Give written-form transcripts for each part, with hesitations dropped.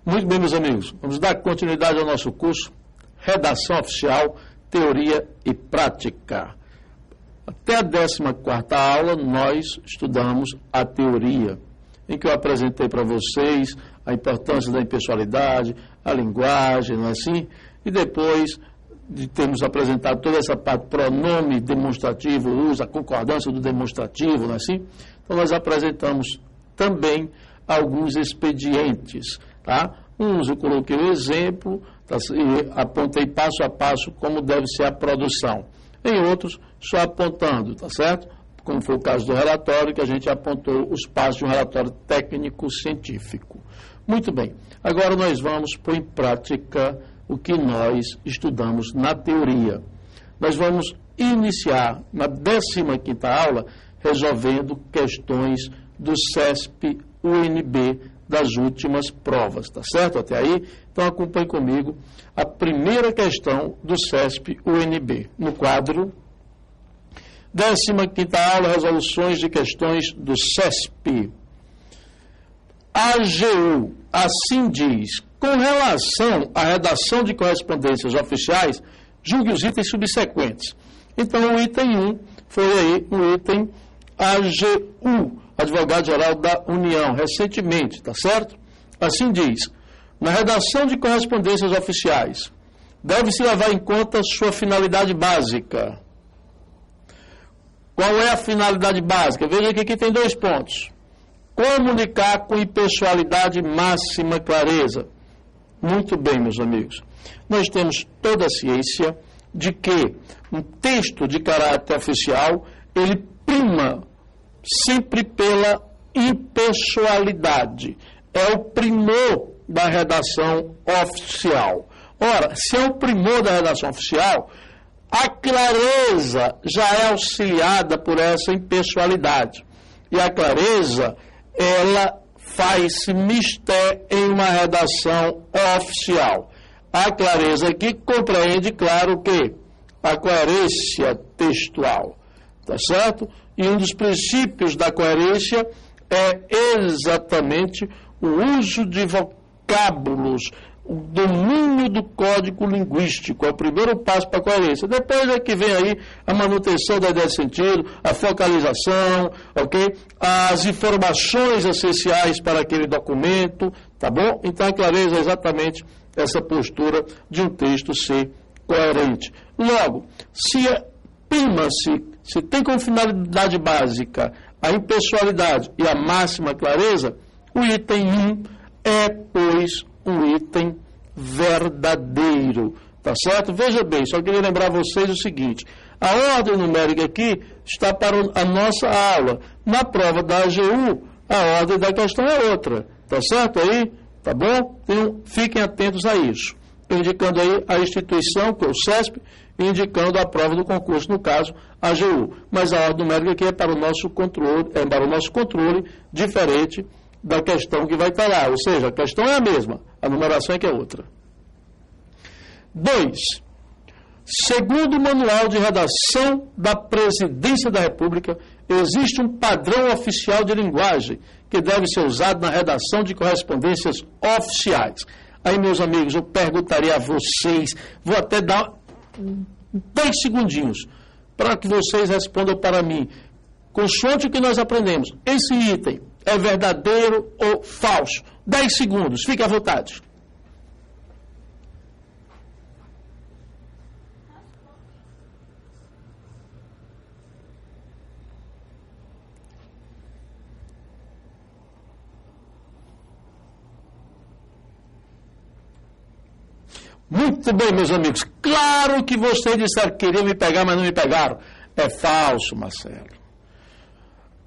Muito bem, meus amigos, vamos dar continuidade ao nosso curso Redação Oficial, Teoria e Prática. Até a 14ª aula, nós estudamos a teoria, em que eu apresentei para vocês a importância da impessoalidade, a linguagem, não é assim? E depois de termos apresentado toda essa parte, pronome demonstrativo, uso, a concordância do demonstrativo, não é assim? Então, nós apresentamos também alguns expedientes, tá? Uns eu coloquei o exemplo, tá? E apontei passo a passo como deve ser a produção. Em outros, só apontando, tá certo? Como foi o caso do relatório, que a gente apontou os passos de um relatório técnico-científico. Muito bem, agora nós vamos pôr em prática o que nós estudamos na teoria. Nós vamos iniciar na 15ª aula resolvendo questões do CESP-UNB das últimas provas, tá certo até aí? Então acompanhe comigo a primeira questão do CESP-UNB, no quadro 15ª aula, resoluções de questões do CESP. AGU, assim diz, com relação à redação de correspondências oficiais, julgue os itens subsequentes. Então, o item 1 foi aí o item AGU, Advogado-Geral da União, recentemente, tá certo? Assim diz, na redação de correspondências oficiais, deve-se levar em conta sua finalidade básica. Qual é a finalidade básica? Veja que aqui tem 2 pontos. Comunicar com impessoalidade máxima clareza. Muito bem, meus amigos. Nós temos toda a ciência de que um texto de caráter oficial, ele prima sempre pela impessoalidade. É o primor da redação oficial. Ora, se é o primor da redação oficial, a clareza já é auxiliada por essa impessoalidade. E a clareza, ela faz-se mister em uma redação oficial. A clareza aqui compreende, claro, o quê? A coerência textual, tá certo? E um dos princípios da coerência é exatamente o uso de vocábulos, o domínio do código linguístico, é o primeiro passo para a coerência. Depois é que vem aí a manutenção da ideia de sentido, a focalização, ok? As informações essenciais para aquele documento, tá bom? Então a clareza é exatamente essa postura de um texto ser coerente. Logo, se prima-se, se tem como finalidade básica a impessoalidade e a máxima clareza, o item 1 é, pois, um item verdadeiro, tá certo? Veja bem, só queria lembrar a vocês o seguinte, a ordem numérica aqui está para a nossa aula. Na prova da AGU, a ordem da questão é outra, tá certo aí? Tá bom? Então, fiquem atentos a isso. Indicando aí a instituição, que é o CESP, e indicando a prova do concurso, no caso, a AGU. Mas a ordem numérica aqui é para o nosso controle, diferente da questão que vai estar lá. Ou seja, a questão é a mesma, a numeração é que é outra. 2. Segundo o Manual de Redação da Presidência da República, existe um padrão oficial de linguagem que deve ser usado na redação de correspondências oficiais. Aí, meus amigos, eu perguntaria a vocês, vou até dar 2 segundinhos para que vocês respondam para mim. Consoante o que nós aprendemos, esse item é verdadeiro ou falso? 10 segundos, fique à vontade. Muito bem, meus amigos. Claro que vocês disseram que queriam me pegar, mas não me pegaram. É falso, Marcelo.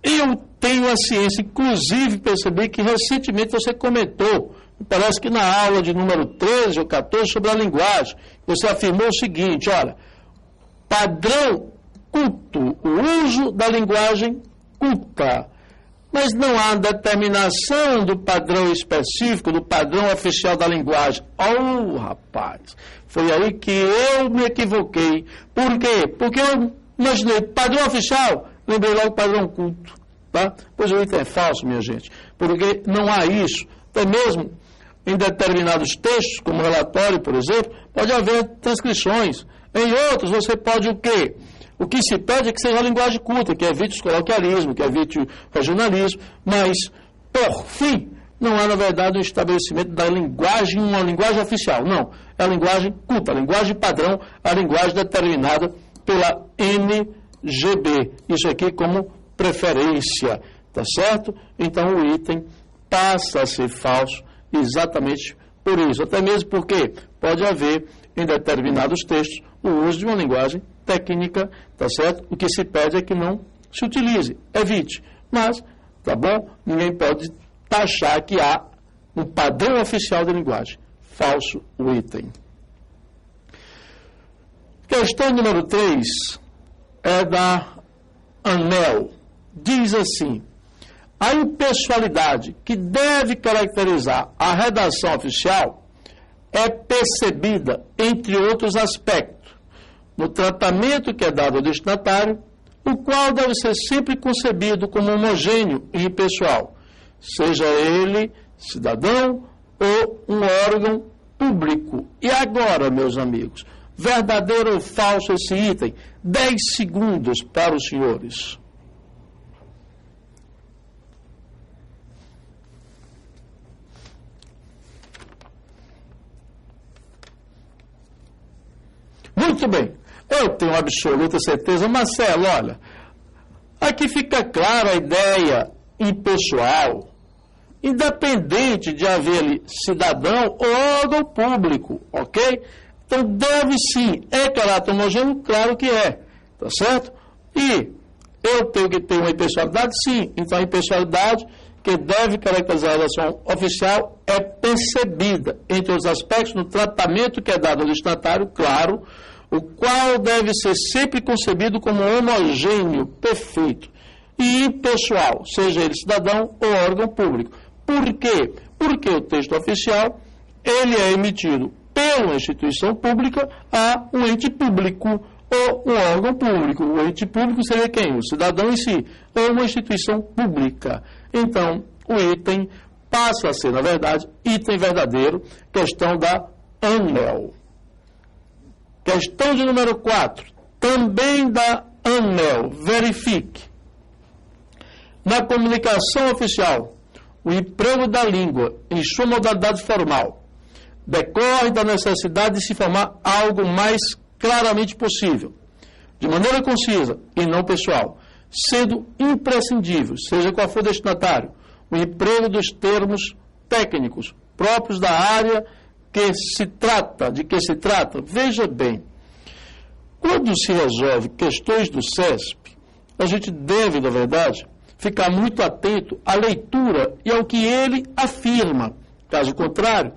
Eu tenho a ciência, inclusive percebi que recentemente você comentou, parece que na aula de número 13 ou 14 sobre a linguagem, você afirmou o seguinte, olha, padrão culto, o uso da linguagem culta, mas não há determinação do padrão específico, do padrão oficial da linguagem. Oh, rapaz, foi aí que eu me equivoquei. Por quê? Porque eu imaginei padrão oficial, lembrei logo padrão culto. Tá? Pois o item é falso, minha gente, porque não há isso. Até mesmo Em determinados textos, como relatório, por exemplo, pode haver transcrições. Em outros, você pode o quê? O que se pede é que seja a linguagem culta, que evite os coloquialismos, que evite o regionalismo, mas, por fim, não é, na verdade, um estabelecimento da linguagem, uma linguagem oficial. Não, é a linguagem culta, a linguagem padrão, a linguagem determinada pela NGB. Isso aqui como preferência, tá certo? Então, o item passa a ser falso exatamente por isso. Até mesmo porque pode haver, em determinados textos, o uso de uma linguagem técnica, tá certo? O que se pede é que não se utilize, evite. Mas, tá bom? Ninguém pode taxar que há um padrão oficial de linguagem. Falso o item. Questão número 3 é da ANEEL. Diz assim: a impessoalidade que deve caracterizar a redação oficial é percebida, entre outros aspectos, no tratamento que é dado ao destinatário, o qual deve ser sempre concebido como homogêneo e impessoal, seja ele cidadão ou um órgão público. E agora, meus amigos, verdadeiro ou falso esse item? 10 segundos para os senhores. Muito bem, eu tenho absoluta certeza, Marcelo, olha, aqui fica clara a ideia impessoal, independente de haver ali cidadão ou órgão público, ok? Então deve sim, é caráter homogêneo? Claro que é, tá certo? E eu tenho que ter uma impessoalidade? Sim, então a impessoalidade que deve caracterizar a relação oficial é percebida, entre os aspectos, no tratamento que é dado ao destinatário, claro, o qual deve ser sempre concebido como homogêneo, perfeito, e impessoal, seja ele cidadão ou órgão público. Por quê? Porque o texto oficial, ele é emitido pela instituição pública a um ente público ou um órgão público. O ente público seria quem? O cidadão em si, ou uma instituição pública. Então, o item passa a ser, na verdade, item verdadeiro, questão da ANEEL. Questão de número 4, também da ANEEL. Verifique. Na comunicação oficial, o emprego da língua em sua modalidade formal decorre da necessidade de se formar algo mais claramente possível, de maneira concisa e não pessoal, sendo imprescindível, seja qual for o destinatário, o emprego dos termos técnicos próprios da área de que se trata. Veja bem, quando se resolve questões do CESP, a gente deve, na verdade, ficar muito atento à leitura e ao que ele afirma. Caso contrário,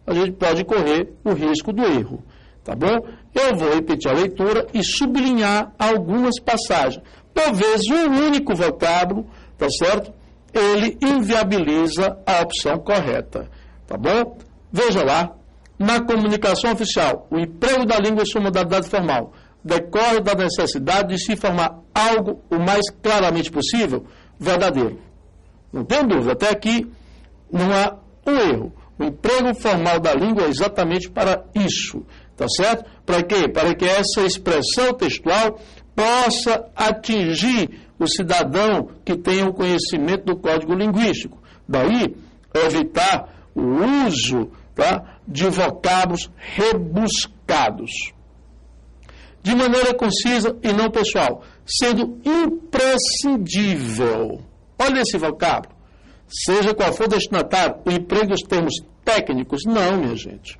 a gente pode correr o risco do erro, tá bom? Eu vou repetir a leitura e sublinhar algumas passagens. Por vezes, um único vocábulo, tá certo? Ele inviabiliza a opção correta, tá bom? Veja lá, na comunicação oficial, o emprego da língua em sua modalidade formal decorre da necessidade de se formar algo o mais claramente possível, verdadeiro. Não tem dúvida, até aqui não há um erro. O emprego formal da língua é exatamente para isso, tá certo? Para quê? Para que essa expressão textual possa atingir o cidadão que tenha o conhecimento do código linguístico. Daí, evitar o uso, tá, de vocábulos rebuscados. De maneira concisa e não pessoal, sendo imprescindível. Olha esse vocábulo. Seja qual for o destinatário, o emprego dos termos técnicos, não, minha gente.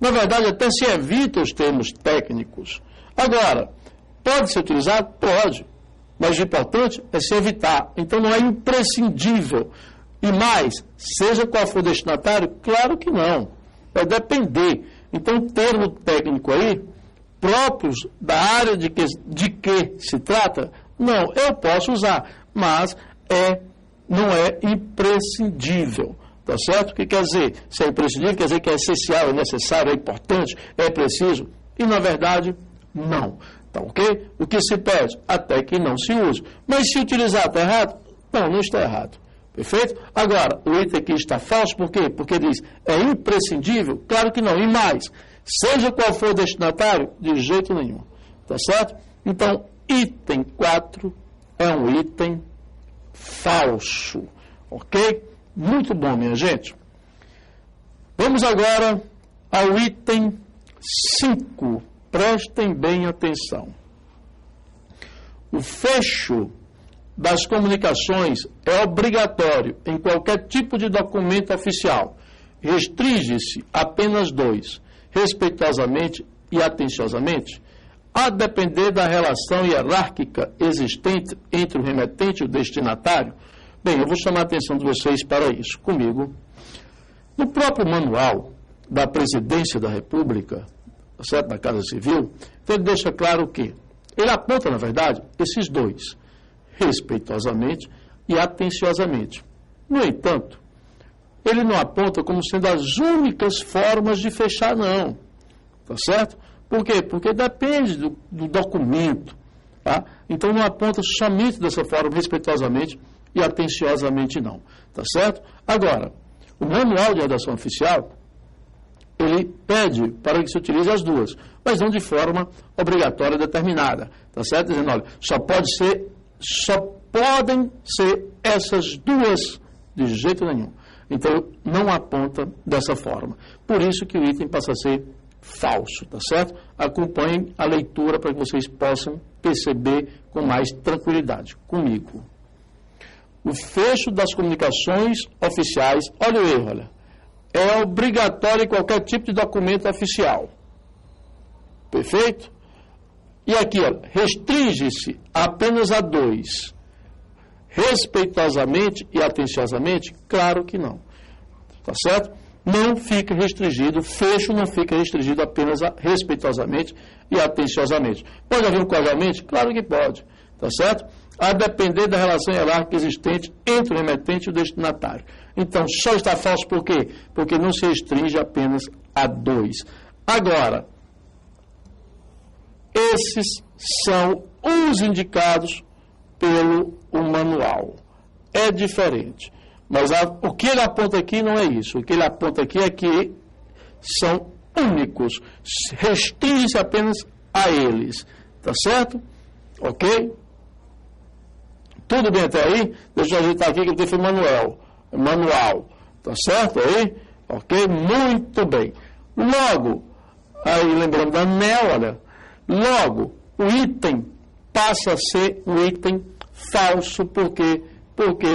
Na verdade, até se evita os termos técnicos. Agora, pode ser utilizado? Pode. Mas o importante é se evitar. Então, não é imprescindível. E mais, seja qual for o destinatário? Claro que não. Vai depender. Então, o termo técnico aí, próprios da área de que se trata, não, eu posso usar, mas não é imprescindível, tá certo? O que quer dizer? Se é imprescindível, quer dizer que é essencial, é necessário, é importante, é preciso, e na verdade, não, tá ok? O que se pede? Até que não se use. Mas se utilizar está errado? Não, não está errado. Perfeito? Agora, o item aqui está falso, por quê? Porque diz, é imprescindível? Claro que não. E mais, seja qual for o destinatário, de jeito nenhum. Tá certo? Então, item 4 é um item falso. Ok? Muito bom, minha gente. Vamos agora ao item 5. Prestem bem atenção. O fecho das comunicações é obrigatório em qualquer tipo de documento oficial. Restringe-se apenas 2, respeitosamente e atenciosamente, a depender da relação hierárquica existente entre o remetente e o destinatário. Bem, eu vou chamar a atenção de vocês para isso, comigo. No próprio manual da Presidência da República, certo, da Casa Civil, então ele deixa claro que ele aponta, na verdade, esses 2, respeitosamente e atenciosamente. No entanto, ele não aponta como sendo as únicas formas de fechar, não. Tá certo? Por quê? Porque depende do documento. Tá? Então, não aponta somente dessa forma, respeitosamente e atenciosamente, não. Tá certo? Agora, o manual de redação oficial, ele pede para que se utilize as 2, mas não de forma obrigatória determinada. Tá certo? Dizendo, olha, só podem ser essas 2 de jeito nenhum. Então, não aponta dessa forma. Por isso que o item passa a ser falso, tá certo? Acompanhem a leitura para que vocês possam perceber com mais tranquilidade. Comigo. O fecho das comunicações oficiais, olha o erro, olha, é obrigatório em qualquer tipo de documento oficial. Perfeito? E aqui, olha, restringe-se apenas a 2. Respeitosamente e atenciosamente? Claro que não. Tá certo? Não fica restringido, fecho não fica restringido apenas a respeitosamente e atenciosamente. Pode haver um cordialmente? Claro que pode. Tá certo? A depender da relação hierárquica existente entre o remetente e o destinatário. Então, só está falso por quê? Porque não se restringe apenas a 2. Agora, esses são os indicados pelo manual. É diferente. Mas o que ele aponta aqui não é isso. O que ele aponta aqui é que são únicos. Restringe-se apenas a eles. Tá certo? Ok? Tudo bem até aí? Deixa eu ajeitar aqui que eu tenho manual. Tá certo aí? Ok? Muito bem. Logo, aí lembrando da ANEEL, olha, logo, o item passa a ser um item falso, porque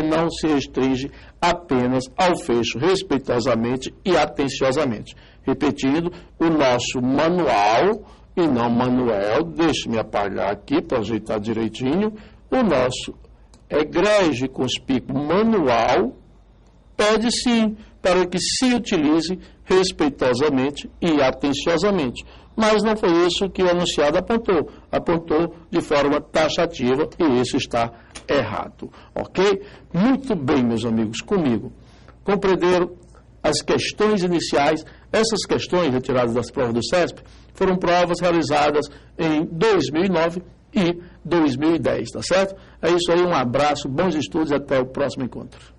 não se restringe apenas ao fecho respeitosamente e atenciosamente. Repetindo, o nosso manual, e não Manuel, deixe-me apagar aqui para ajeitar direitinho, o nosso egrégio e conspícuo manual pede sim para que se utilize respeitosamente e atenciosamente. Mas não foi isso que o anunciado apontou. Apontou de forma taxativa e isso está errado. Ok? Muito bem, meus amigos, comigo. Compreenderam as questões iniciais. Essas questões retiradas das provas do CESP foram provas realizadas em 2009 e 2010, tá certo? É isso aí, um abraço, bons estudos e até o próximo encontro.